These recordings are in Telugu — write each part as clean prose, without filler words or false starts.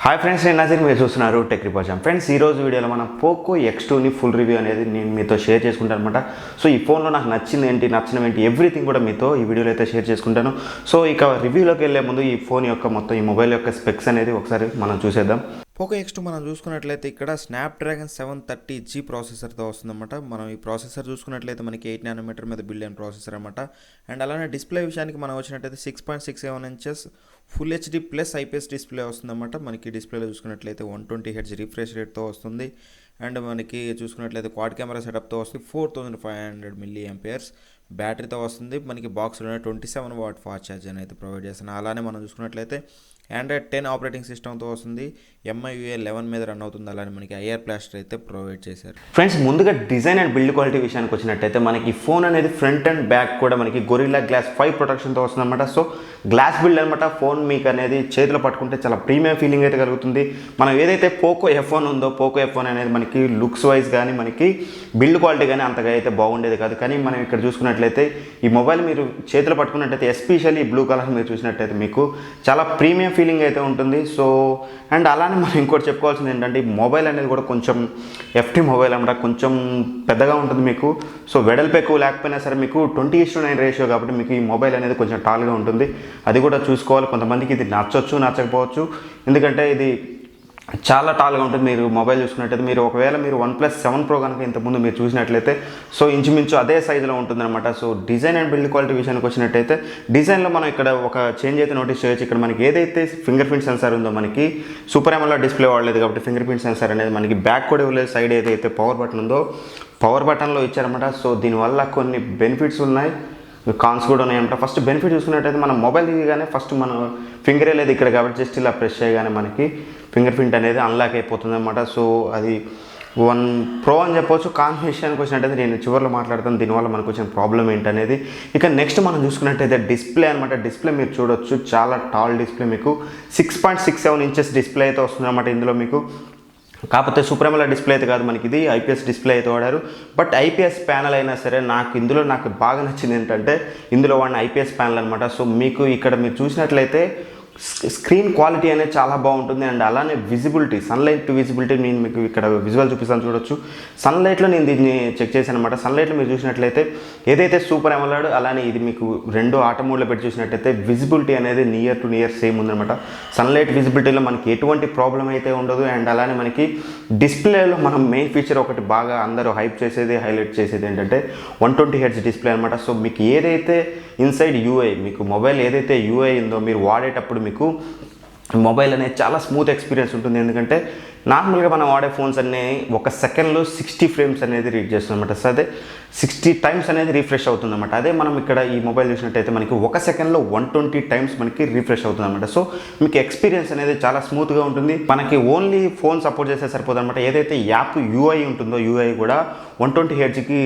హాయ్ ఫ్రెండ్స్, నేను నజీర్, మీరు చూస్తున్నారు టెక్ రిపోర్ట్. ఫ్రెండ్స్, ఈరోజు వీడియోలో మనం పోకో X2ని ఫుల్ రివ్యూ అనేది నేను మీతో షేర్ చేసుకుంటాను అనమాట. సో ఈ ఫోన్లో నాకు నచ్చింది ఏంటి, నచ్చినవి ఏంటి, ఎవ్రీథింగ్ కూడా మీతో ఈ వీడియోలో అయితే షేర్ చేసుకుంటాను. సో ఇక రివ్యూలోకి వెళ్ళే ముందు ఈ ఫోన్ యొక్క మొత్తం ఈ మొబైల్ యొక్క స్పెక్స్ అనేది ఒకసారి మనం చూసేద్దాం. పోకో X2 మనం చూసుకున్నట్లయితే ఇక్కడ స్నాప్డ్రాగన్ 730G ప్రాసెసర్తో వస్తుందన్నమాట. మనం ఈ ప్రాసెసర్ చూసుకున్నట్లయితే మనకి 8 nm మీద బిల్డ్ అయిన ప్రాసెసర్ అనమాట. అండ్ అలానే డిస్ప్లే విషయానికి మనం వచ్చినట్లయితే 6.67 inches full HD plus IPS display వస్తుందన్నమాట. మనకి డిస్ప్లేలో చూసుకున్నట్లయితే 120 Hz రిఫ్రెష్ రేట్తో వస్తుంది. అండ్ మనకి చూసుకున్నట్లయితే క్వాడ్ కెమెరా సెటప్తో వస్తుంది. 4500 mAh బ్యాటరీతో వస్తుంది. మనకి బాక్స్లోనే 27 watt ఫాస్ట్ ఛార్జ్ అనేది ప్రొవైడ్ చేస్తున్నాను. అలానే మనం చూసుకున్నట్లయితే ఆండ్రాయిడ్ 10 ఆపరేటింగ్ సిస్టమ్తో వస్తుంది. MIUI 11 మీద రన్ అవుతుంది. అలానే మనకి ఐఆర్ ప్లాస్టర్ అయితే ప్రొవైడ్ చేశారు. ఫ్రెండ్స్, ముందుగా డిజైన్ అండ్ బిల్డ్ క్వాలిటీ విషయానికి వచ్చినట్టయితే మనకి ఫోన్ అనేది ఫ్రంట్ అండ్ బ్యాక్ కూడా మనకి గొరిల్లా గ్లాస్ 5 ప్రొటెక్షన్తో వస్తుంది అనమాట. సో గ్లాస్ బిల్డ్ అనమాట. ఫోన్ మీకు అనేది చేతిలో పట్టుకుంటే చాలా ప్రీమియం ఫీలింగ్ అయితే కలుగుతుంది. మనం ఏదైతే పోకో F1 ఉందో, పోకో F1 అనేది మనకి లుక్స్ వైజ్ కానీ మనకి బిల్డ్ క్వాలిటీ కానీ అంతగా అయితే బాగుండేది కాదు. కానీ మనం ఇక్కడ చూసుకున్నట్లయితే ఈ మొబైల్ మీరు చేతిలో పట్టుకున్నట్టయితే, ఎస్పెషల్లీ బ్లూ కలర్ మీరు చూసినట్టయితే మీకు చాలా ప్రీమియం ఫీలింగ్ అయితే ఉంటుంది. సో అండ్ అలానే మనం ఇంకోటి చెప్పుకోవాల్సింది ఏంటంటే, ఈ మొబైల్ అనేది కూడా కొంచెం ఎఫ్టీ మొబైల్ అనమాట. కొంచెం పెద్దగా ఉంటుంది మీకు. సో వెడల్పు ఎక్కువ లేకపోయినా సరే మీకు 20:9 రేషియో కాబట్టి మీకు ఈ మొబైల్ అనేది కొంచెం టాల్గా ఉంటుంది. అది కూడా చూసుకోవాలి. కొంతమందికి ఇది నచ్చొచ్చు, నచ్చకపోవచ్చు. ఎందుకంటే ఇది చాలా టాల్గా ఉంటుంది. మీరు మొబైల్ చూసుకున్నట్టయితే మీరు ఒకవేళ మీరు OnePlus 7 Pro కనుక ఇంతకుముందు మీరు చూసినట్లయితే సో ఇంచుమించు అదే సైజులో ఉంటుందన్నమాట. So design and build quality విషయానికి వచ్చినట్టయితే డిజైన్లో మనం ఇక్కడ ఒక చేంజ్ అయితే నోటీస్ చేయొచ్చు. ఇక్కడ మనకి ఏదైతే ఫింగర్ ప్రింట్ సెన్సార్ ఉందో, మనకి సూపర్ AMOLED డిస్ప్లే వాడలేదు కాబట్టి ఫింగర్ ప్రింట్ సెన్సార్ అనేది మనకి బ్యాక్ కూడా ఇవ్వలేదు. సైడ్ ఏదైతే పవర్ బటన్ ఉందో పవర్ బటన్లో ఇచ్చారన్నమాట. సో దీనివల్ల కొన్ని బెనిఫిట్స్ ఉన్నాయి, కాన్స్ కూడా ఉన్నాయన్నమాట. ఫస్ట్ బెనిఫిట్ చూసుకున్నట్టయితే మనం మొబైల్ దిగగానే ఫస్ట్ మనం ఫింగర్ లేదు ఇక్కడ కాబట్టి జస్ట్ ఇలా ప్రెస్ చేయగానే మనకి ఫింగర్ ప్రింట్ అనేది అన్లాక్ అయిపోతుంది అనమాట. సో అది 1 Pro అని చెప్పొచ్చు. కాన్స్ విషయానికి వచ్చినట్టయితే నేను చివరిలో మాట్లాడతాను దీనివల్ల మనకు వచ్చిన ప్రాబ్లం ఏంటనేది. ఇక నెక్స్ట్ మనం చూసుకున్నట్టయితే డిస్ప్లే అనమాట. డిస్ప్లే మీరు చూడొచ్చు, చాలా టాల్ డిస్ప్లే. మీకు 6.67 inches డిస్ప్లే అయితే వస్తుంది అనమాట ఇందులో మీకు. కాకపోతే సూపర్ AMOLED డిస్ప్లే అయితే కాదు, మనకి ఇది ఐపీఎస్ డిస్ప్లే అయితే వాడారు. బట్ ఐపీఎస్ ప్యానల్ అయినా సరే నాకు బాగా నచ్చింది ఏంటంటే ఇందులో వాడిన ఐపీఎస్ ప్యానల్ అనమాట. సో మీకు ఇక్కడ మీరు చూసినట్లయితే స్క్రీన్ క్వాలిటీ అనేది చాలా బాగుంటుంది. అండ్ అలానే విజిబిలిటీ, సన్లైట్ విజిబిలిటీ నేను మీకు ఇక్కడ విజువల్ చూపిస్తాను చూడొచ్చు. సన్లైట్లో నేను దీన్ని చెక్ చేశాను అనమాట. సన్లైట్లో మీరు చూసినట్లయితే ఏదైతే సూపర్ AMOLED అలానే ఇది మీకు రెండు ఆటో మోడ్లో పెట్టి చూసినట్టయితే విజిబిలిటీ అనేది నియర్ టు నియర్ సేమ్ ఉందన్నమాట. సన్లైట్ విజిబిలిటీలో మనకి ఎటువంటి ప్రాబ్లం అయితే ఉండదు. అండ్ అలానే మనకి డిస్ప్లేలో మనం మెయిన్ ఫీచర్ ఒకటి బాగా అందరూ హైప్ చేసేది, హైలైట్ చేసేది ఏంటంటే 120 Hz డిస్ప్లే అనమాట. సో మీకు ఏదైతే ఇన్సైడ్ యూఐ, మీకు మొబైల్ ఏదైతే యూఐ ఉందో మీరు వాడేటప్పుడు మీకు మొబైల్ అనేది చాలా స్మూత్ ఎక్స్పీరియన్స్ ఉంటుంది. ఎందుకంటే నార్మల్గా మనం వాడే ఫోన్స్ అన్నీ ఒక సెకండ్లో 60 frames అనేది రీడ్ చేస్తుంది అనమాట. సో అదే 60 times అనేది రీఫ్రెష్ అవుతుంది అనమాట. అదే మనం ఇక్కడ ఈ మొబైల్ చూసినట్టయితే మనకి ఒక సెకండ్లో 120 times మనకి రీఫ్రెష్ అవుతుంది అనమాట. సో మీకు ఎక్స్పీరియన్స్ అనేది చాలా స్మూత్గా ఉంటుంది. మనకి ఓన్లీ ఫోన్ సపోర్ట్ చేస్తే సరిపోతుంది అనమాట. ఏదైతే యాప్ యూఐ ఉంటుందో యూఐ కూడా 120 Hzకి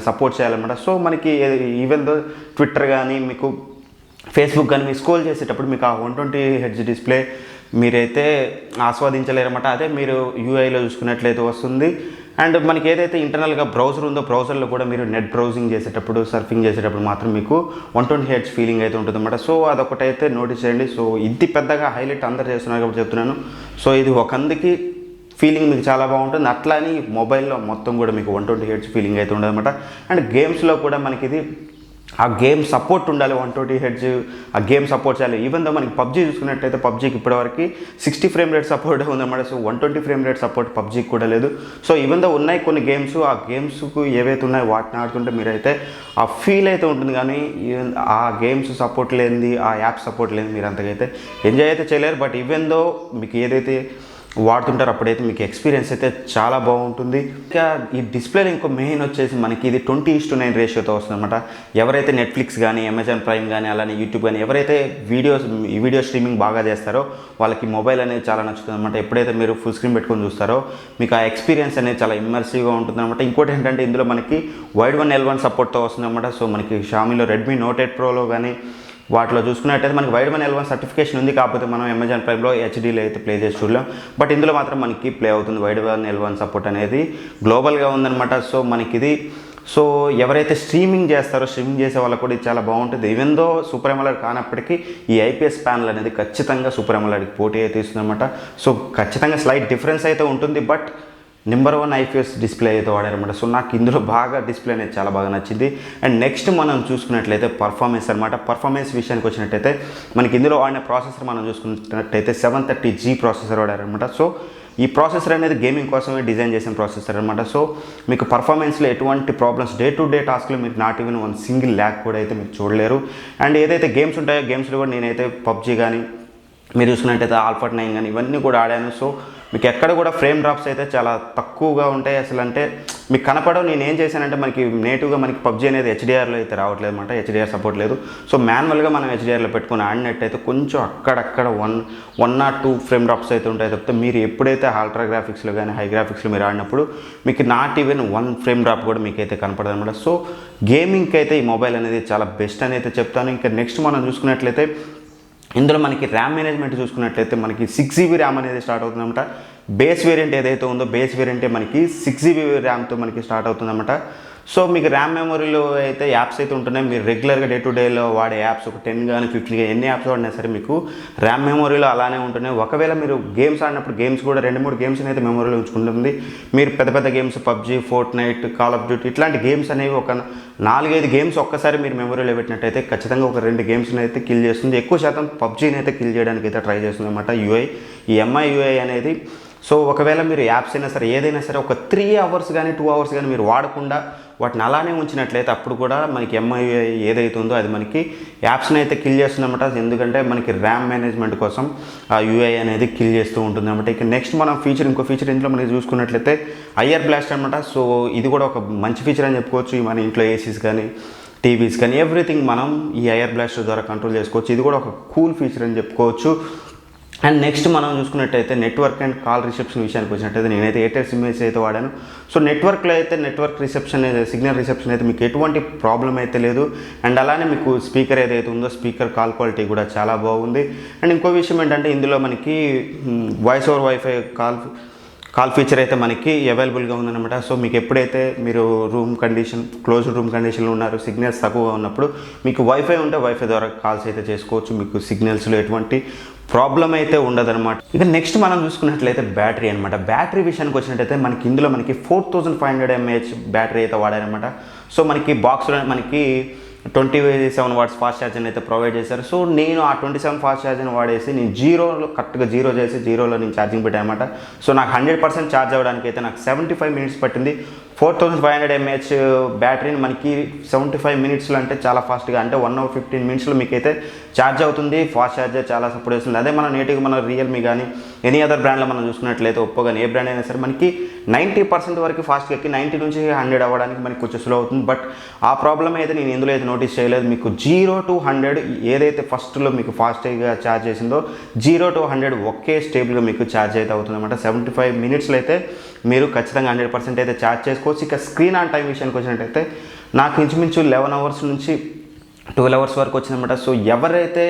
సపోర్ట్ చేయాలన్నమాట. సో మనకి ఈవెన్ దో ట్విట్టర్ కానీ మీకు ఫేస్బుక్ కానీ మీరు స్క్రోల్ చేసేటప్పుడు మీకు ఆ 120 Hz డిస్ప్లే మీరైతే ఆస్వాదించలేరన్నమాట. అదే మీరు యూఐలో చూసుకున్నట్లయితే వస్తుంది. అండ్ మనకి ఏదైతే ఇంటర్నల్గా బ్రౌజర్ ఉందో బ్రౌజర్లో కూడా మీరు నెట్ బ్రౌజింగ్ చేసేటప్పుడు, సర్ఫింగ్ చేసేటప్పుడు మాత్రం మీకు 120 Hz ఫీలింగ్ అయితే ఉంటుందన్నమాట. సో అదొకటైతే నోటీస్ చేయండి. సో ఇది పెద్దగా హైలైట్ అందరు చేస్తున్నారు కాబట్టి చెప్తున్నాను. సో ఇది ఒకందుకి ఫీలింగ్ మీకు చాలా బాగుంటుంది. అట్లా అని మొబైల్లో మొత్తం కూడా మీకు 120 Hz ఫీలింగ్ అయితే ఉండదన్నమాట. అండ్ గేమ్స్లో కూడా మనకి ఇది ఆ గేమ్ సపోర్ట్ ఉండాలి. 120 Hz ఆ గేమ్ సపోర్ట్ చేయాలి. ఈవెన్ దో మనకి పబ్జీ చూసుకున్నట్టయితే పబ్జీకి ఇప్పటివరకు 60 frame rate సపోర్ట్ ఉందన్నమాట. సో 120 frame rate సపోర్ట్ పబ్జీకి కూడా లేదు. సో ఈవెన్ దో ఉన్నాయి కొన్ని గేమ్స్, ఆ గేమ్స్కు ఏవైతే ఉన్నాయో వాటిని ఆడుతుంటే మీరైతే ఆ ఫీల్ అయితే ఉంటుంది. కానీ ఆ గేమ్స్ సపోర్ట్ లేనిది, ఆ యాప్ సపోర్ట్ లేనిది మీరు అంతకైతే ఎంజాయ్ అయితే చేయలేరు. బట్ ఈవెన్ దో మీకు ఏదైతే వాడుతుంటారు అప్పుడైతే మీకు ఎక్స్పీరియన్స్ అయితే చాలా బాగుంటుంది. ఇంకా ఈ డిస్ప్లేలో ఇంకో మెయిన్ వచ్చేసి మనకి ఇది 20:9 రేషియోతో వస్తుంది అనమాట. ఎవరైతే నెట్ఫ్లిక్స్ కానీ, అమెజాన్ ప్రైమ్ కానీ, అలానే యూట్యూబ్ కానీ ఎవరైతే వీడియో స్ట్రీమింగ్ బాగా చేస్తారో వాళ్ళకి మొబైల్ అనేది చాలా నచ్చుతుంది అనమాట. ఎప్పుడైతే మీరు ఫుల్ స్క్రీన్ పెట్టుకొని చూస్తారో మీకు ఆ ఎక్స్పీరియన్స్ అనేది చాలా ఇమ్మర్సివ్గా ఉంటుంది అనమాట. ఇంకోటి ఏంటంటే ఇందులో మనకి వైడ్ 1L1 సపోర్ట్తో వస్తుంది అనమాట. సో మనకి షామీలో రెడ్మీ Note 8 Proలో కానీ వాటిలో చూసుకున్నట్టయితే మనకి వైడ్ 1L1 సర్టిఫికేషన్ ఉంది. కాకపోతే మనం అమెజాన్ ప్రైమ్లో హెచ్డీలో అయితే ప్లే చేసి చూడలేం. బట్ ఇందులో మాత్రం మనకి ప్లే అవుతుంది. వైడ్ 1L1 సపోర్ట్ అనేది గ్లోబల్గా ఉందన్నమాట. సో మనకి ఇది సో ఎవరైతే స్ట్రీమింగ్ చేస్తారో స్ట్రీమింగ్ చేసే వాళ్ళకు కూడా ఇది చాలా బాగుంటుంది. ఈవెన్ దో సూపర్ AMOLED కానప్పటికీ ఈ IPS ప్యానల్ అనేది ఖచ్చితంగా సూపర్ AMOLEDకి పోటీ అయితే ఇస్తుందన్నమాట. సో ఖచ్చితంగా స్లైట్ డిఫరెన్స్ అయితే ఉంటుంది, బట్ నెంబర్ 1 IPS డిస్ప్లే అయితే వాడారనమాట. సో నాకు ఇందులో బాగా డిస్ప్లే అనేది చాలా బాగా నచ్చింది. అండ్ నెక్స్ట్ మనం చూసుకున్నట్లయితే పర్ఫార్మెన్స్ అనమాట. పర్ఫార్మెన్స్ విషయానికి వచ్చినట్టయితే మనకి ఇందులో వాడిన ప్రాసెసర్ మనం చూసుకున్నట్టయితే 730G ప్రాసెసర్ వాడారనమాట. సో ఈ ప్రాసెసర్ అనేది గేమింగ్ కోసమే డిజైన్ చేసిన ప్రాసెసర్ అనమాట. సో మీకు పర్ఫార్మెన్స్లో ఎటువంటి ప్రాబ్లమ్స్ డే టు డే టాస్క్లో మీరు నాట్ ఈవెన్ 1 సింగిల్ ల్యాగ్ కూడా అయితే మీరు చూడలేరు. అండ్ ఏదైతే గేమ్స్ ఉంటాయో గేమ్స్లో కూడా నేనైతే పబ్జీ కానీ మీరు చూసుకున్నట్టయితే ఆల్ఫర్ట్ 9 కానీ ఇవన్నీ కూడా ఆడాను. సో మీకు ఎక్కడ కూడా ఫ్రేమ్ డ్రాప్స్ అయితే చాలా తక్కువగా ఉంటాయి. అసలు అంటే మీకు కనపడవు. నేను ఏం చేశానంటే మనకి నేటివ్గా మనకి పబ్జీ అనేది HDRలో అయితే రావట్లేదు అనమాట. HDR సపోర్ట్ లేదు. సో మాన్యువల్గా మనం HDRలో పెట్టుకుని ఆడినట్టయితే కొంచెం అక్కడక్కడ 1 or 2 ఫ్రేమ్ డ్రాప్స్ అయితే ఉంటాయి తప్పితే మీరు ఎప్పుడైతే అల్ట్రా గ్రాఫిక్స్లో కానీ హై గ్రాఫిక్స్లో మీరు ఆడినప్పుడు మీకు నాట్ ఈవెన్ 1 ఫ్రేమ్ డ్రాప్ కూడా మీకు అయితే కనపడదు అనమాట. సో గేమింగ్కి అయితే ఈ మొబైల్ అనేది చాలా బెస్ట్ అని అయితే చెప్తాను. ఇంకా నెక్స్ట్ మనం చూసుకున్నట్లయితే ఇందులో మనకి ర్యామ్ మేనేజ్మెంట్ చూసుకున్నట్లయితే మనకి 6GB ర్యామ్ అనేది స్టార్ట్ అవుతుందన్నమాట. బేస్ వేరియంట్ ఏదైతే ఉందో బేస్ వేరియంటే మనకి 6GB ర్యామ్తో మనకి స్టార్ట్ అవుతుందన్నమాట. సో మీకు ర్యామ్ మెమొరీలో అయితే యాప్స్ అయితే ఉంటున్నాయి. మీరు రెగ్యులర్గా డే టు డేలో వాడే యాప్స్ ఒక 10 కానీ 15 కానీ ఎన్ని యాప్స్ వాడినా సరే మీకు ర్యామ్ మెమొరీలో అలానే ఉంటున్నాయి. ఒకవేళ మీరు గేమ్స్ ఆడినప్పుడు గేమ్స్ కూడా 2-3 గేమ్స్ అయితే మెమొరీలో ఉంచుకుంటుంది. మీరు పెద్ద పెద్ద games PUBG, Fortnite, call of duty ఇట్లాంటి గేమ్స్ అనేవి ఒక 4-5 గేమ్స్ ఒక్కసారి మీరు మెమొరీలో పెట్టినట్టయితే ఖచ్చితంగా ఒక 2 గేమ్స్ని అయితే కిల్ చేస్తుంది. ఎక్కువ శాతం పబ్జీని అయితే కిల్ చేయడానికి అయితే ట్రై చేస్తుంది అనమాట ఈ MI UI అనేది. సో ఒకవేళ మీరు యాప్స్ అయినా సరే ఏదైనా సరే ఒక 3 hours కానీ 2 hours కానీ మీరు వాడకుండా వాటిని అలానే ఉంచినట్లయితే అప్పుడు కూడా మనకి MI UI ఏదైతే ఉందో అది మనకి యాప్స్ని అయితే కిల్ చేస్తుందన్నమాట. ఎందుకంటే మనకి ర్యామ్ మేనేజ్మెంట్ కోసం ఆ UI అనేది కిల్ చేస్తూ ఉంటుందన్నమాట. ఇక నెక్స్ట్ మనం ఇంకో ఫీచర్ ఇంట్లో మనకి చూసుకున్నట్లయితే ఐఆర్ బ్లాస్ట్ అనమాట. సో ఇది కూడా ఒక మంచి ఫీచర్ అని చెప్పుకోవచ్చు. మన ఇంట్లో ఏసీస్ కానీ టీవీస్ కానీ ఎవ్రీథింగ్ మనం ఈ ఐఆర్ బ్లాస్టర్ ద్వారా కంట్రోల్ చేసుకోవచ్చు. ఇది కూడా ఒక కూల్ ఫీచర్ అని చెప్పుకోవచ్చు. అండ్ నెక్స్ట్ మనం చూసుకున్నట్టయితే నెట్వర్క్ అండ్ కాల్ రిసెప్షన్ విషయానికి వచ్చినట్టయితే నేనైతే ఎయిర్టెల్ సిమ్ అయితే వాడాను. సో నెట్వర్క్లో అయితే నెట్వర్క్ రిసెప్షన్ సిగ్నల్ రిసెప్షన్ అయితే మీకు ఎటువంటి ప్రాబ్లం అయితే లేదు. అండ్ అలానే మీకు స్పీకర్ ఏదైతే ఉందో స్పీకర్ కాల్ క్వాలిటీ కూడా చాలా బాగుంది. అండ్ ఇంకో విషయం ఏంటంటే ఇందులో మనకి voice over wifi call feature అయితే మనకి అవైలబుల్గా ఉందన్నమాట. సో మీకు ఎప్పుడైతే మీరు క్లోజ్డ్ రూమ్ కండిషన్లో ఉన్నారు, సిగ్నల్స్ తక్కువగా ఉన్నప్పుడు మీకు వైఫై ఉంటే వైఫై ద్వారా కాల్స్ అయితే చేసుకోవచ్చు. మీకు సిగ్నల్స్లో ఎటువంటి ప్రాబ్లం అయితే ఉండదన్నమాట. ఇక నెక్స్ట్ మనం చూసుకున్నట్లయితే బ్యాటరీ అనమాట. బ్యాటరీ విషయానికి వచ్చినట్టయితే మనకి ఇందులో మనకి 4500 mAh బ్యాటరీ అయితే వాడారనమాట. సో మనకి బాక్స్లో మనకి 27 watts ఫాస్ట్ ఛార్జర్ని అయితే ప్రొవైడ్ చేశారు. సో నేను ఆ 27 ఫాస్ట్ ఛార్జర్ని వాడేసి నేను కరెక్ట్గా జీరోలో నేను ఛార్జింగ్ పెట్టానమాట. సో నాకు 100% ఛార్జ్ అవ్వడానికి అయితే నాకు 75 minutes పట్టింది. 4500 mAh బ్యాటరీని మనకి 75 minutesలో అంటే చాలా ఫాస్ట్గా అంటే 1 hour 15 minutesలో మీకైతే ఛార్జ్ అవుతుంది. ఫాస్ట్ ఛార్జర్ చాలా సపోర్ట్ చేస్తుంది. అదే మనం నేటివ్గా మన రియల్మీ కానీ ఎనీ అదర్ బ్రాండ్లో మనం చూసుకున్నట్లయితే ఒప్పో కానీ ఏ బ్రాండ్ అయినా సరే మనకి 90% వరకు ఫాస్ట్గా ఎక్కి 90 నుంచి 100 అవ్వడానికి మనకి కొంచెం స్లో అవుతుంది. బట్ ఆ ప్రాబ్లం అయితే నేను ఇందులో అయితే నోటీస్ చేయలేదు. మీకు 0 to 100 ఏదైతే ఫస్ట్లో మీకు ఫాస్ట్గా ఛార్జ్ చేసిందో 0 to 100 ఒకే స్టేబుల్గా మీకు ఛార్జ్ అయితే అవుతుంది అనమాట. 75 minutesలో అయితే మీరు ఖచ్చితంగా 100% అయితే ఛార్జ్ చేసుకోవచ్చు. ఇక స్క్రీన్ ఆన్ టైం విషయానికి వచ్చినట్టయితే నాకు ఇంచుమించు 11 hours నుంచి 12 hours వరకు వచ్చిందన్నమాట. సో ఎవరైతే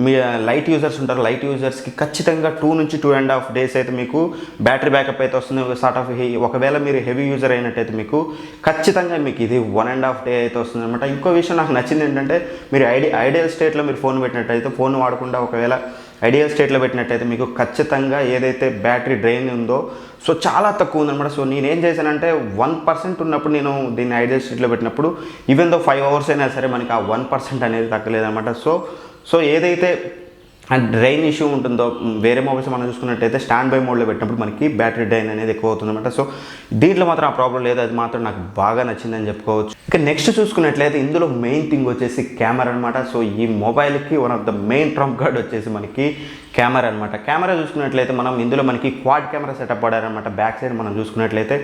మీ లైట్ యూజర్స్ ఉంటారో లైట్ యూజర్స్కి ఖచ్చితంగా 2 నుంచి 2.5 days అయితే మీకు బ్యాటరీ బ్యాకప్ అయితే వస్తుంది. ఒకవేళ మీరు హెవీ యూజర్ అయినట్టయితే మీకు ఖచ్చితంగా మీకు ఇది 1.5 day అయితే వస్తుంది అనమాట. ఇంకో విషయం నాకు నచ్చింది ఏంటంటే మీరు ఐడియల్ స్టేట్లో మీరు ఫోన్ పెట్టినట్టయితే ఫోన్ వాడకుండా ఒకవేళ ఐడియల్ స్టేట్లో పెట్టినట్టయితే మీకు ఖచ్చితంగా ఏదైతే బ్యాటరీ డ్రైన్ ఉందో సో చాలా తక్కువ ఉందన్నమాట. సో నేను ఏం చేశానంటే 1% ఉన్నప్పుడు నేను దీన్ని ఐడియల్ స్టేట్లో పెట్టినప్పుడు ఈవెన్ దో 5 hours అయినా సరే మనకి ఆ 1% అనేది తగ్గలేదన్నమాట. సో ఏదైతే డ్రైన్ ఇష్యూ ఉంటుందో వేరే మొబైల్స్ మనం చూసుకున్నట్టయితే స్టాండ్ బై మోడ్లో పెట్టినప్పుడు మనకి బ్యాటరీ డ్రైన్ అనేది ఎక్కువ అవుతుందన్నమాట. సో దీంట్లో మాత్రం ఆ ప్రాబ్లం లేదు. అది మాత్రం నాకు బాగా నచ్చిందని చెప్పుకోవచ్చు. ఇక నెక్స్ట్ చూసుకున్నట్లయితే ఇందులో మెయిన్ థింగ్ వచ్చేసి కెమెరా అనమాట. సో ఈ మొబైల్కి one of the main trump card వచ్చేసి మనకి కెమెరా అనమాట. కెమెరా చూసుకున్నట్లయితే మనం ఇందులో మనకి క్వాడ్ కెమెరా సెటప్ వాడారనమాట. బ్యాక్ సైడ్ మనం చూసుకున్నట్లయితే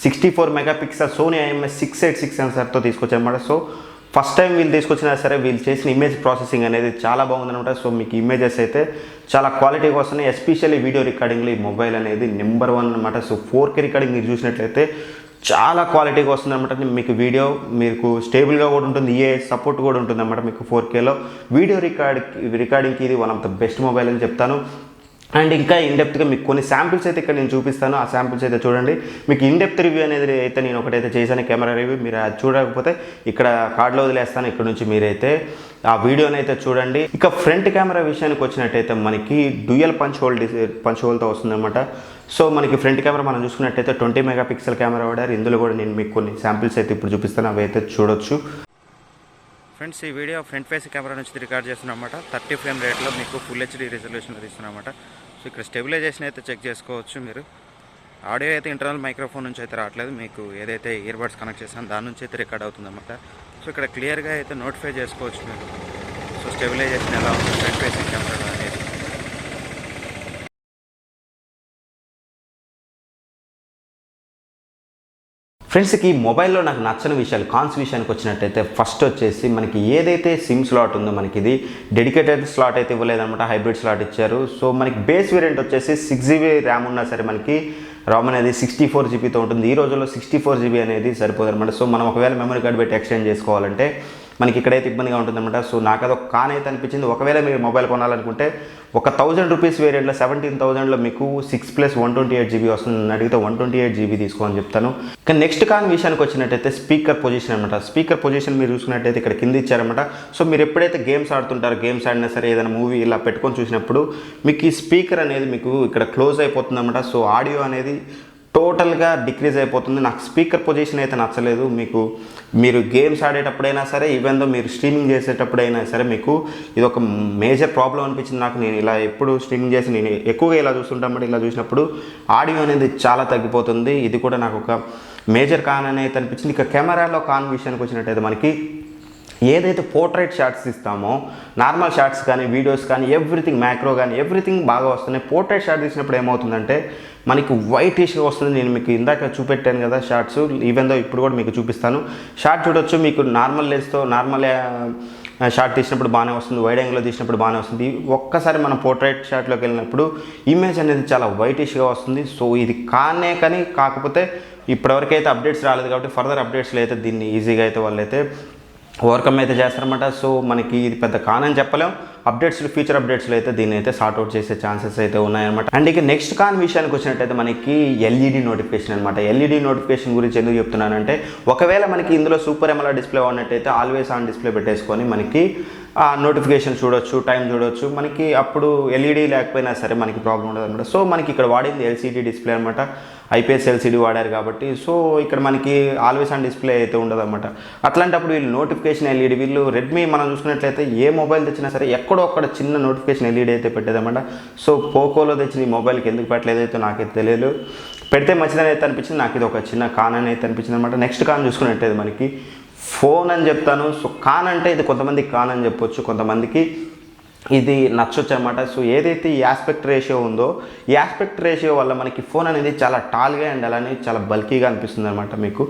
64 megapixel సోనీ IMX 686 సెన్సార్తో తీసుకొచ్చారనమాట. సో ఫస్ట్ టైం వీళ్ళు తీసుకొచ్చినా సరే వీళ్ళు చేసిన ఇమేజ్ ప్రాసెసింగ్ అనేది చాలా బాగుందనమాట. సో మీకు ఇమేజెస్ అయితే చాలా క్వాలిటీగా వస్తున్నాయి. ఎస్పెషల్లీ వీడియో రికార్డింగ్లో ఈ మొబైల్ అనేది నెంబర్ 1 అనమాట. సో 4K రికార్డింగ్ మీరు చూసినట్లయితే చాలా క్వాలిటీగా వస్తుంది అనమాట. మీకు వీడియో మీకు స్టేబుల్గా కూడా ఉంటుంది. సపోర్ట్ కూడా ఉంటుంది అనమాట. మీకు 4Kలో వీడియో రికార్డింగ్కి ఇది one of the best mobile అని చెప్తాను. అండ్ ఇంకా ఇన్డెప్త్గా మీకు కొన్ని శాంపిల్స్ అయితే ఇక్కడ నేను చూపిస్తాను. ఆ శాంపిల్స్ అయితే చూడండి. మీకు ఇన్డెప్త్ రివ్యూ అనేది అయితే నేను ఒకటైతే చేశాను, కెమెరా రివ్యూ. మీరు అది చూడకపోతే ఇక్కడ కార్డులో వదిలేస్తాను, ఇక్కడ నుంచి మీరైతే ఆ వీడియోని అయితే చూడండి. ఇక ఫ్రంట్ కెమెరా విషయానికి వచ్చినట్టయితే మనకి డ్యూయల్ పంచ్ హోల్తో వస్తుందన్నమాట. సో మనకి ఫ్రంట్ కెమెరా మనం చూసుకున్నట్టయితే 20 మెగాపిక్సెల్ కెమెరా వాడారు. ఇందులో కూడా నేను మీకు కొన్ని శాంపిల్స్ అయితే ఇప్పుడు చూపిస్తాను, అవి అయితే చూడొచ్చు. ఫ్రెండ్స్, ఈ వీడియో ఫ్రంట్ ఫేస్ కెమెరా నుంచి రికార్డ్ చేస్తున్నమాట. 30 ఫ్రేమ్ రేట్లో మీకు ఫుల్ హెచ్డీ రిజల్యూషన్లో తీస్తున్నమాట. సో ఇక్కడ స్టెబిలైజేషన్ అయితే చెక్ చేసుకోవచ్చు మీరు. ఆడియో అయితే ఇంటర్నల్ మైక్రోఫోన్ నుంచి అయితే రావట్లేదు, మీకు ఏదైతే ఇయర్బడ్స్ కనెక్ట్ చేస్తానో దాని నుంచి అయితే రికార్డ్ అవుతుందన్నమాట. సో ఇక్కడ క్లియర్గా అయితే నోటిఫై చేసుకోవచ్చు మీరు. సో స్టెబిలైజేషన్ ఎలా ఉంది ఫ్రంట్ ఫేసింగ్ కెమెరా అనేది. ఫ్రెండ్స్కి మొబైల్లో నాకు నచ్చని విషయాలు, కాన్స్ విషయానికి వచ్చినట్టయితే ఫస్ట్ వచ్చేసి మనకి ఏదైతే సిమ్ స్లాట్ ఉందో మనకి ఇది డెడికేటెడ్ స్లాట్ అయితే ఇవ్వలేదన్నమాట, హైబ్రిడ్ స్లాట్ ఇచ్చారు. సో మనకి బేస్ వేరియంట్ వచ్చేసి 6GB ర్యామ్ ఉన్నా సరే మనకి రామ్ అనేది 64GBతో ఉంటుంది. ఈ రోజుల్లో 64GB అనేది సరిపోదు అనమాట. సో మనం ఒకవేళ మెమరీ కార్డ్ పెట్టి ఎక్స్టెండ్ చేసుకోవాలంటే మనకి ఇక్కడైతే ఇబ్బందిగా ఉంటుందన్నమాట. సో నాకు అది ఒక కాన్ అయితే అనిపించింది. ఒకవేళ మీరు మొబైల్ కొనాలనుకుంటే ఒక 1000 రూపీస్ వేరియంట్లో 17,000లో మీకు 6 + 128GB వస్తుంది. అడిగితే 128GB తీసుకోమని చెప్తాను. కానీ నెక్స్ట్ కాన్ విషయానికి వచ్చినట్టయితే స్పీకర్ పొజిషన్ అనమాట. స్పీకర్ పొజిషన్ మీరు చూసుకున్నట్టయితే ఇక్కడ కింద ఇచ్చారనమాట. సో మీరు ఎప్పుడైతే గేమ్స్ ఆడుతుంటారో, గేమ్స్ ఆడినా సరే ఏదైనా మూవీ ఇలా పెట్టుకొని చూసినప్పుడు మీకు ఈ స్పీకర్ అనేది మీకు ఇక్కడ క్లోజ్ అయిపోతుంది అనమాట. సో ఆడియో అనేది టోటల్గా డిక్రీజ్ అయిపోతుంది. నాకు స్పీకర్ పొజిషన్ అయితే నచ్చలేదు. మీరు గేమ్స్ ఆడేటప్పుడైనా సరే, ఈవెన్ దో మీరు స్ట్రీమింగ్ చేసేటప్పుడైనా సరే మీకు ఇది ఒక మేజర్ ప్రాబ్లం అనిపించింది నాకు. నేను ఇలా ఎప్పుడు స్ట్రీమింగ్ చేసి నేను ఎక్కువగా ఇలా చూస్తుంటాను, ఇలా చూసినప్పుడు ఆడియో అనేది చాలా తగ్గిపోతుంది. ఇది కూడా నాకు ఒక మేజర్ కాన్ అని అయితే అనిపించింది. ఇక కెమెరాలో కాన్ విషయానికి వచ్చినట్టయితే మనకి ఏదైతే పోర్ట్రైట్ షాట్స్ ఇస్తామో, నార్మల్ షాట్స్ కానీ వీడియోస్ కానీ ఎవ్రీథింగ్, మ్యాక్రో కానీ ఎవ్రీథింగ్ బాగా వస్తున్నాయి. పోర్ట్రైట్ షాట్ తీసినప్పుడు ఏమవుతుందంటే మనకి వైట్ ఇష్గా వస్తుంది. నేను మీకు ఇందాక చూపెట్టాను కదా షార్ట్స్, ఈవెన్ దో ఇప్పుడు కూడా మీకు చూపిస్తాను. షార్ట్ చూడొచ్చు, మీకు నార్మల్ లెన్స్తో నార్మల్ షార్ట్ తీసినప్పుడు బాగానే వస్తుంది, వైడ్ యాంగిల్లో తీసినప్పుడు బాగానే వస్తుంది. ఒక్కసారి మనం పోర్ట్రైట్ షాట్లోకి వెళ్ళినప్పుడు ఇమేజ్ అనేది చాలా వైట్ ఇష్గా వస్తుంది. సో ఇది కానీ కాకపోతే ఇప్పటివరకైతే అప్డేట్స్ రాలేదు కాబట్టి ఫర్దర్ అప్డేట్స్లో అయితే దీన్ని ఈజీగా అయితే వాళ్ళైతే ఓవర్కమ్ అయితే చేస్తారన్నమాట. సో మనకి ఇది పెద్ద కాన్ అని చెప్పలేం. ఫ్యూచర్ అప్డేట్స్లో అయితే దీన్ని అయితే సార్ట్అవుట్ చేసే ఛాన్సెస్ అయితే ఉన్నాయన్నమాట. అండ్ ఇక నెక్స్ట్ కాన్ విషయానికి వచ్చినట్టయితే మనకి ఎల్ఈడి నోటిఫికేషన్ అనమాట. ఎల్ఈడి నోటిఫికేషన్ గురించి ఎందుకు చెప్తున్నానంటే, ఒకవేళ మనకి ఇందులో సూపర్ AMOLED డిస్ప్లే ఉన్నట్టయితే ఆల్వేస్ ఆన్ డిస్ప్లే పెట్టేసుకొని మనకి నోటిఫికేషన్ చూడొచ్చు, టైం చూడొచ్చు. మనకి అప్పుడు ఎల్ఈడి లేకపోయినా సరే మనకి ప్రాబ్లం ఉండదు అనమాట. సో మనకి ఇక్కడ వాడింది ఎల్సీడీ డిస్ప్లే అనమాట, ఐపీఎస్ ఎల్సీడీ వాడారు కాబట్టి. సో ఇక్కడ మనకి ఆల్వేస్ ఆన్ డిస్ప్లే అయితే ఉండదు అనమాట. అట్లాంటప్పుడు వీళ్ళు నోటిఫికేషన్ ఎల్ఈడి, వీళ్ళు రెడ్మీ మనం చూసుకున్నట్లయితే ఏ మొబైల్ తెచ్చినా సరే ఎక్కడో అక్కడ చిన్న నోటిఫికేషన్ ఎల్ఈడి అయితే పెట్టేదన్నమాట. సో పోకోలో తెచ్చిన ఈ మొబైల్కి ఎందుకు పెట్టలేదైతే నాకైతే తెలియదు. పెడితే మంచిదని అయితే అనిపించింది. నాకు ఇది ఒక చిన్న కాన్ అని అయితే అనిపించింది అనమాట. నెక్స్ట్ కాన్ చూసుకున్నట్టయితే మనకి ఫోన్ అని చెప్తాను. సో కాన్ అంటే ఇది కొంతమందికి కాన్ అని చెప్పొచ్చు, కొంతమందికి ఇది నచ్చొచ్చు అనమాట. సో ఏదైతే ఈ ఆస్పెక్ట్ రేషియో ఉందో, ఈ ఆస్పెక్ట్ రేషియో వల్ల మనకి ఫోన్ అనేది చాలా టాల్గా అండ్ అలానే చాలా బల్కీగా అనిపిస్తుంది అనమాట మీకు.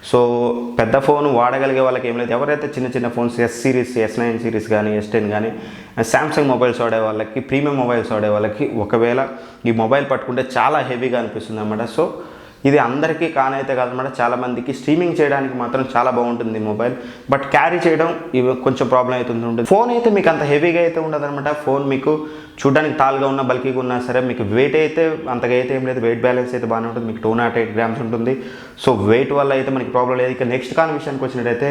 సో పెద్ద ఫోన్ వాడగలిగే వాళ్ళకి ఏం లేదు. ఎవరైతే చిన్న చిన్న phones S series, S9 series కానీ, S10 కానీ, శాంసంగ్ మొబైల్స్ వాడే వాళ్ళకి, ప్రీమియం మొబైల్స్ వాడే వాళ్ళకి ఒకవేళ ఈ మొబైల్ పట్టుకుంటే చాలా హెవీగా అనిపిస్తుంది అనమాట. సో ఇది అందరికీ కానైతే కాదనమాట. చాలామందికి స్ట్రీమింగ్ చేయడానికి మాత్రం చాలా బాగుంటుంది మొబైల్, బట్ క్యారీ చేయడం ఇవి కొంచెం ప్రాబ్లం అయితే ఉంటుంది. ఫోన్ అయితే మీకు అంత హెవీగా అయితే ఉండదు అనమాట. ఫోన్ మీకు చూడడానికి టాల్గా ఉన్నా, బల్కీగా ఉన్నా సరే మీకు వెయిట్ అయితే అంతగా అయితే ఏం లేదు. వెయిట్ బ్యాలెన్స్ అయితే బాగానే ఉంటుంది. మీకు 208 గ్రామ్స్ ఉంటుంది. సో వెయిట్ వల్ల అయితే మనకి ప్రాబ్లం లేదు. ఇక నెక్స్ట్ కాన్ విషయానికి వచ్చినట్టయితే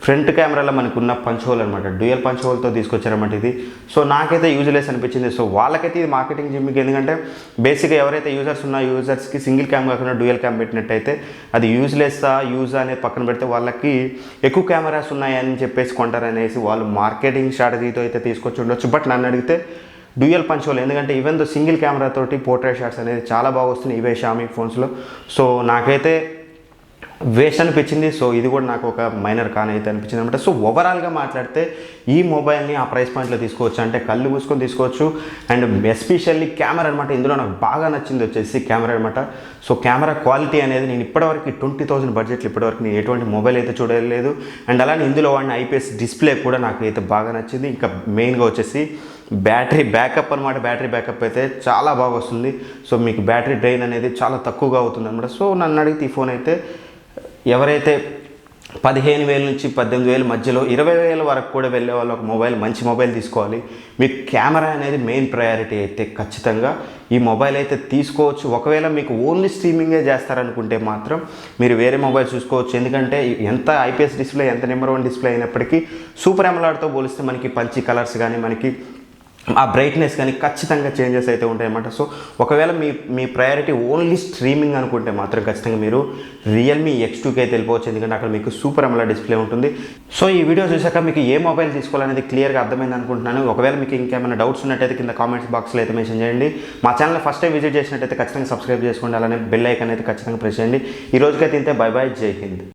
ఫ్రంట్ కెమెరాలో మనకు ఉన్న పంచ్ హోల్ అనమాట, డ్యూయల్ పంచ్ హోల్తో తీసుకొచ్చారన్నమాట ఇది. సో నాకైతే యూజ్లెస్ అనిపించింది. సో వాళ్ళకైతే ఇది మార్కెటింగ్ జిమ్మికి, ఎందుకంటే బేసిక్గా ఎవరైతే యూజర్స్కి సింగిల్ క్యామ్ కాకుండా డ్యూయల్ క్యామ్ పెట్టినట్టయితే అది యూజ్ అనేది పక్కన పెడితే వాళ్ళకి ఎక్కువ కెమెరాస్ ఉన్నాయని చెప్పేసి కొంటారనేసి వాళ్ళు మార్కెటింగ్ స్ట్రాటజీతో అయితే తీసుకొచ్చి ఉండొచ్చు. బట్ నన్ను అడిగితే డ్యూయల్ పంచ్ హోల్, ఎందుకంటే ఈవెన్ దో సింగిల్ కెమెరా తోటి పోర్ట్రేట్ షాట్స్ అనేది చాలా బాగా వస్తున్నాయి ఇవే షామీ ఫోన్స్లో. సో నాకైతే వేస్ట్ అనిపించింది. సో ఇది కూడా నాకు ఒక మైనర్ కాన్ అయితే అనిపించింది అనమాట. సో ఓవరాల్గా మాట్లాడితే ఈ మొబైల్ని ఆ ప్రైస్ పాయింట్లో తీసుకోవచ్చు, అంటే కళ్ళు మూసుకొని తీసుకోవచ్చు. అండ్ ఎస్పెషల్లీ కెమెరా అనమాట. ఇందులో నాకు బాగా నచ్చింది వచ్చేసి కెమెరా అనమాట. సో కెమెరా క్వాలిటీ అనేది నేను ఇప్పటివరకు 20,000 బడ్జెట్లో ఇప్పటివరకు నేను ఎటువంటి మొబైల్ అయితే చూడలేదు. అండ్ అలానే ఇందులో వాడిన ఐపీఎస్ డిస్ప్లే కూడా నాకు అయితే బాగా నచ్చింది. ఇంకా మెయిన్గా వచ్చేసి బ్యాటరీ బ్యాకప్ అనమాట. బ్యాటరీ బ్యాకప్ అయితే చాలా బాగా వస్తుంది. సో మీకు బ్యాటరీ డ్రైన్ అనేది చాలా తక్కువగా అవుతుంది అనమాట. సో నన్ను అడిగితే ఈ ఫోన్ అయితే ఎవరైతే 15,000 నుంచి 18,000 మధ్యలో 20,000 వరకు కూడా వెళ్ళే వాళ్ళు ఒక మొబైల్, మంచి మొబైల్ తీసుకోవాలి. మీకు కెమెరా అనేది మెయిన్ ప్రయారిటీ అయితే ఖచ్చితంగా ఈ మొబైల్ అయితే తీసుకోవచ్చు. ఒకవేళ మీకు ఓన్లీ స్ట్రీమింగే చేస్తారనుకుంటే మాత్రం మీరు వేరే మొబైల్ చూసుకోవచ్చు. ఎందుకంటే ఎంత ఐపీఎస్ డిస్ప్లే, ఎంత నెంబర్ 1 డిస్ప్లే అయినప్పటికీ సూపర్ AMOLEDతో పోలిస్తే మనకి పంచి కలర్స్ కానీ, మనకి ఆ బ్రైట్నెస్ కానీ ఖచ్చితంగా చేంజెస్ అయితే ఉంటాయన్నమాట. సో ఒకవేళ మీ ప్రయారిటీ ఓన్లీ స్ట్రీమింగ్ అనుకుంటే మాత్రం ఖచ్చితంగా మీరు రియల్మీ X2కి అయితే వెళ్ళిపోవచ్చు. ఎందుకంటే అక్కడ మీకు సూపర్ AMOLED డిస్ప్లే ఉంటుంది. సో ఈ వీడియో చూసాక మీకు ఏ మొబైల్ తీసుకోవాలనేది క్లియర్గా అర్థమైంది అనుకుంటున్నాను. ఒకవేళ మీకు ఇంకేమైనా డౌట్స్ ఉన్నట్టయితే కింద కామెంట్స్ బాక్స్లో అయితే మెన్షన్ చేయండి. మా ఛానల్ ఫస్ట్ టైం విజిట్ చేసినట్టయితే ఖచ్చితంగా సబ్స్క్రైబ్ చేసుకోండి. అలానే బెల్ ఐకాన్ అయితే ఖచ్చితంగా ప్రెస్ చేయండి. ఈ రోజుకైతే ఇంతే. బై బై, జై హింద్.